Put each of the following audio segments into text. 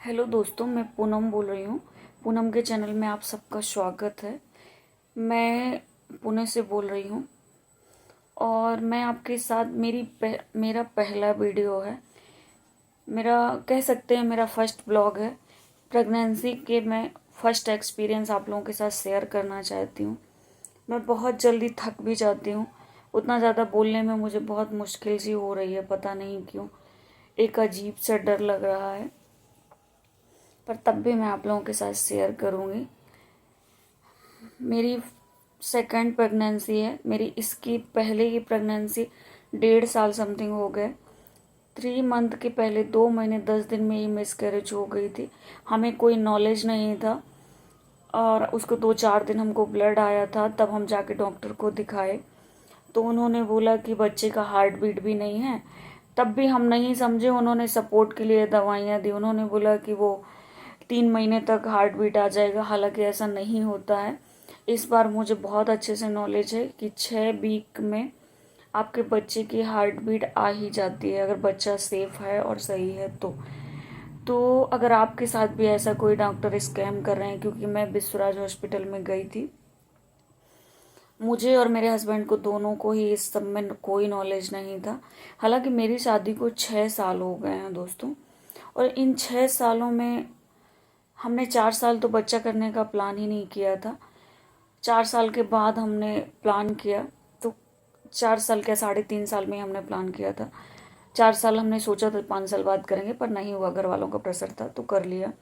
Hello दोस्तों, मैं पूनम बोल रही हूँ। पूनम के चैनल में आप सबका स्वागत है। मैं पुणे से बोल रही हूँ और मैं आपके साथ मेरा पहला वीडियो है। मेरा कह सकते हैं मेरा फर्स्ट ब्लॉग है। प्रेगनेंसी के मैं फर्स्ट एक्सपीरियंस आप लोगों के साथ शेयर करना चाहती हूँ। मैं बहुत जल्दी थक भी जाती हूँ। उतना ज़्यादा बोलने में मुझे बहुत मुश्किल सी हो रही है, पता नहीं क्यों। एक अजीब सा डर लग रहा है, पर तब भी मैं आप लोगों के साथ शेयर करूँगी। मेरी सेकंड प्रेगनेंसी है। मेरी इसकी पहले की प्रेगनेंसी 1.5 साल समथिंग हो गए। 3 मंथ के पहले 2 महीने 10 दिन में ही मिसकैरेज हो गई थी। हमें कोई नॉलेज नहीं था और उसको 2-4 दिन हमको ब्लड आया था, तब हम जाके डॉक्टर को दिखाए तो उन्होंने बोला कि बच्चे का हार्ट बीट भी नहीं है। तब भी हम नहीं समझे, उन्होंने सपोर्ट के लिए दवाइयाँ दी। उन्होंने बोला कि वो 3 महीने तक हार्ट बीट आ जाएगा, हालांकि ऐसा नहीं होता है। इस बार मुझे बहुत अच्छे से नॉलेज है कि 6 वीक में आपके बच्चे की हार्ट बीट आ ही जाती है, अगर बच्चा सेफ है और सही है तो अगर आपके साथ भी ऐसा कोई डॉक्टर स्कैम कर रहे हैं, क्योंकि मैं विश्वराज हॉस्पिटल में गई थी, मुझे और मेरे हस्बैंड को दोनों को ही इस सब में कोई नॉलेज नहीं था। हालांकि मेरी शादी को 6 साल हो गए हैं दोस्तों, और इन 6 सालों में हमने 4 साल तो बच्चा करने का प्लान ही नहीं किया था। 4 साल के बाद हमने प्लान किया, तो 4 साल क्या 3.5 साल में ही हमने प्लान किया था। 4 साल हमने सोचा था 5 साल बाद करेंगे, पर नहीं हुआ, घर वालों का प्रेशर था तो कर लिया।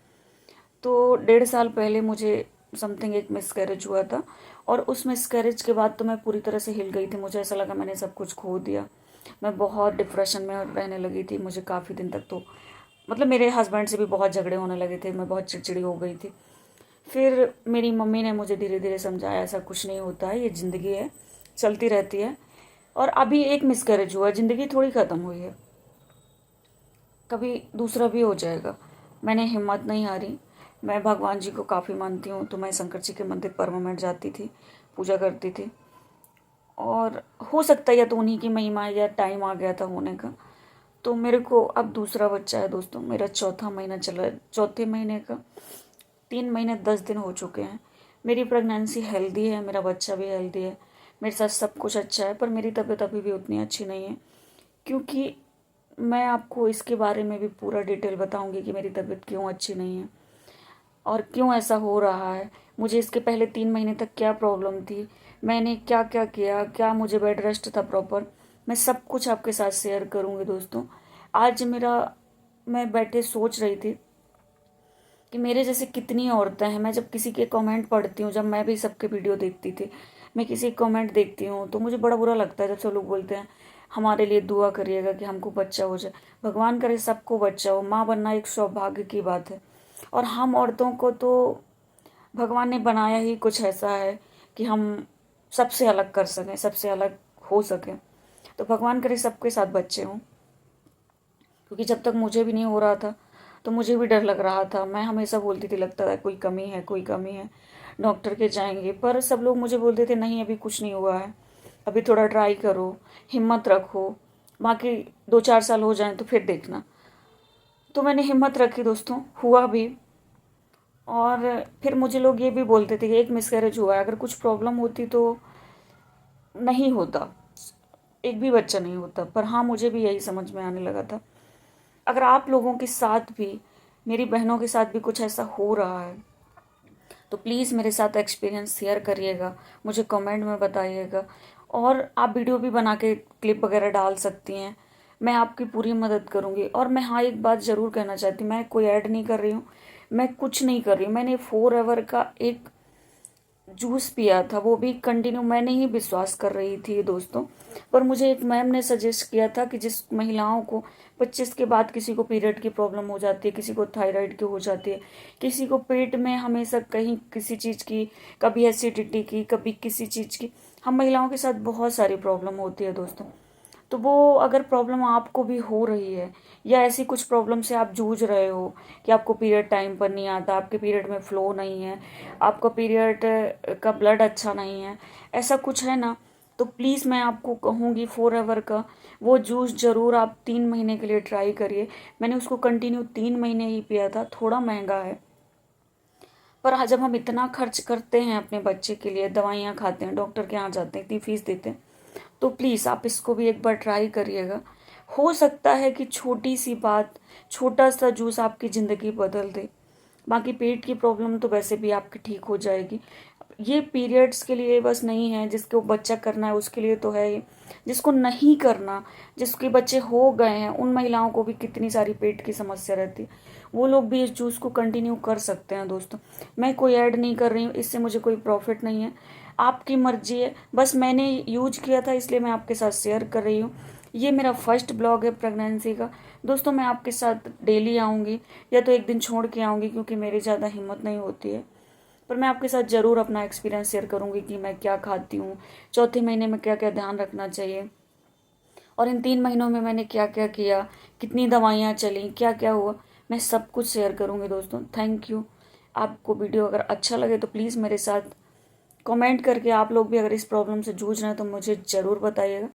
तो 1.5 साल पहले मुझे समथिंग एक मिसकैरेज हुआ था, और उस मिसकैरेज के बाद तो मैं पूरी तरह से हिल गई थी। मुझे ऐसा लगा मैंने सब कुछ खो दिया। मैं बहुत डिप्रेशन में रहने लगी थी। मुझे काफ़ी दिन तक तो मतलब मेरे हस्बैंड से भी बहुत झगड़े होने लगे थे। मैं बहुत चिड़चिड़ी हो गई थी। फिर मेरी मम्मी ने मुझे धीरे धीरे समझाया, ऐसा कुछ नहीं होता है, ये ज़िंदगी है, चलती रहती है। और अभी एक मिसकैरेज हुआ, ज़िंदगी थोड़ी ख़त्म हुई है, कभी दूसरा भी हो जाएगा। मैंने हिम्मत नहीं हारी। मैं भगवान जी को काफ़ी मानती हूँ, तो मैं शंकर जी के मंदिर परमानेंट जाती थी, पूजा करती थी। और हो सकता है या तो उन्हीं की महिमा है या टाइम आ गया था होने का। तो मेरे को अब दूसरा बच्चा है दोस्तों, मेरा चौथा महीना चला है। चौथे महीने का 3 महीने 10 दिन हो चुके हैं। मेरी प्रेगनेंसी हेल्दी है, मेरा बच्चा भी हेल्दी है, मेरे साथ सब कुछ अच्छा है, पर मेरी तबीयत अभी भी उतनी अच्छी नहीं है। क्योंकि मैं आपको इसके बारे में भी पूरा डिटेल बताऊंगी कि मेरी तबीयत क्यों अच्छी नहीं है और क्यों ऐसा हो रहा है। मुझे इसके पहले 3 महीने तक क्या प्रॉब्लम थी, मैंने क्या क्या किया, क्या मुझे बेड रेस्ट था प्रॉपर, मैं सब कुछ आपके साथ शेयर करूंगी दोस्तों। आज मैं बैठे सोच रही थी कि मेरे जैसे कितनी औरतें हैं। मैं जब किसी के कमेंट पढ़ती हूँ, जब मैं भी सबके वीडियो देखती थी, मैं किसी कमेंट देखती हूँ तो मुझे बड़ा बुरा लगता है जब सब लोग बोलते हैं हमारे लिए दुआ करिएगा कि हमको बच्चा हो जाए। भगवान करे सबको बच्चा हो। माँ बनना एक सौभाग्य की बात है, और हम औरतों को तो भगवान ने बनाया ही कुछ ऐसा है कि हम सबसे अलग कर सकें, सबसे अलग हो सकें। तो भगवान करे सबके साथ बच्चे हों, क्योंकि जब तक मुझे भी नहीं हो रहा था तो मुझे भी डर लग रहा था। मैं हमेशा बोलती थी लगता था कोई कमी है, कोई कमी है, डॉक्टर के जाएंगे, पर सब लोग मुझे बोलते थे नहीं अभी कुछ नहीं हुआ है, अभी थोड़ा ट्राई करो, हिम्मत रखो, बाकी 2-4 साल हो जाएं तो फिर देखना। तो मैंने हिम्मत रखी दोस्तों, हुआ भी। और फिर मुझे लोग ये भी बोलते थे कि एक मिसकैरेज हुआ है, अगर कुछ प्रॉब्लम होती तो नहीं होता, एक भी बच्चा नहीं होता। पर हाँ, मुझे भी यही समझ में आने लगा था। अगर आप लोगों के साथ भी, मेरी बहनों के साथ भी कुछ ऐसा हो रहा है तो प्लीज़ मेरे साथ एक्सपीरियंस शेयर करिएगा, मुझे कमेंट में बताइएगा। और आप वीडियो भी बना के क्लिप वगैरह डाल सकती हैं, मैं आपकी पूरी मदद करूँगी। और मैं हाँ एक बात ज़रूर कहना चाहती हूँ, मैं कोई ऐड नहीं कर रही हूँ, मैं कुछ नहीं कर रही हूँ। मैंने 4 एवर का एक जूस पिया था, वो भी कंटिन्यू। मैं नहीं विश्वास कर रही थी दोस्तों, पर मुझे एक मैम ने सजेस्ट किया था कि जिस महिलाओं को 25 के बाद किसी को पीरियड की प्रॉब्लम हो जाती है, किसी को थायराइड की हो जाती है, किसी को पेट में हमेशा कहीं किसी चीज़ की, कभी एसिडिटी की, कभी किसी चीज़ की, हम महिलाओं के साथ बहुत सारी प्रॉब्लम होती है दोस्तों। तो वो अगर प्रॉब्लम आपको भी हो रही है, या ऐसी कुछ प्रॉब्लम से आप जूझ रहे हो कि आपको पीरियड टाइम पर नहीं आता, आपके पीरियड में फ्लो नहीं है, आपका पीरियड का ब्लड अच्छा नहीं है, ऐसा कुछ है ना, तो प्लीज़ मैं आपको कहूँगी फॉरएवर का वो जूस ज़रूर आप 3 महीने के लिए ट्राई करिए। मैंने उसको कंटिन्यू 3 महीने ही पिया था। थोड़ा महंगा है, पर जब हम इतना खर्च करते हैं अपने बच्चे के लिए, दवाइयाँ खाते हैं, डॉक्टर के यहाँ जाते हैं, इतनी फीस देते हैं, तो प्लीज़ आप इसको भी एक बार ट्राई करिएगा। हो सकता है कि छोटी सी बात, छोटा सा जूस आपकी ज़िंदगी बदल दे। बाकी पेट की प्रॉब्लम तो वैसे भी आपकी ठीक हो जाएगी। ये पीरियड्स के लिए बस नहीं है, जिसको बच्चा करना है उसके लिए तो है ये। जिसको नहीं करना, जिसके बच्चे हो गए हैं, उन महिलाओं को भी कितनी सारी पेट की समस्या रहती है, वो लोग भी इस जूस को कंटिन्यू कर सकते हैं दोस्तों। मैं कोई ऐड नहीं कर रही हूँ, इससे मुझे कोई प्रॉफिट नहीं है, आपकी मर्जी है। बस मैंने यूज किया था इसलिए मैं आपके साथ शेयर कर रही हूँ। ये मेरा फर्स्ट ब्लॉग है प्रेगनेंसी का दोस्तों। मैं आपके साथ डेली आऊँगी या तो एक दिन छोड़ के आऊँगी, क्योंकि मेरी ज़्यादा हिम्मत नहीं होती है, पर मैं आपके साथ ज़रूर अपना एक्सपीरियंस शेयर करूँगी कि मैं क्या खाती हूँ, चौथे महीने में क्या क्या ध्यान रखना चाहिए, और इन 3 महीनों में मैंने क्या क्या किया, कितनी दवाइयाँ चली, क्या क्या हुआ, मैं सब कुछ शेयर करूँगी दोस्तों। Thank you. आपको वीडियो अगर अच्छा लगे तो प्लीज़ मेरे साथ कमेंट करके, आप लोग भी अगर इस प्रॉब्लम से जूझ रहे हैं तो मुझे ज़रूर बताइएगा।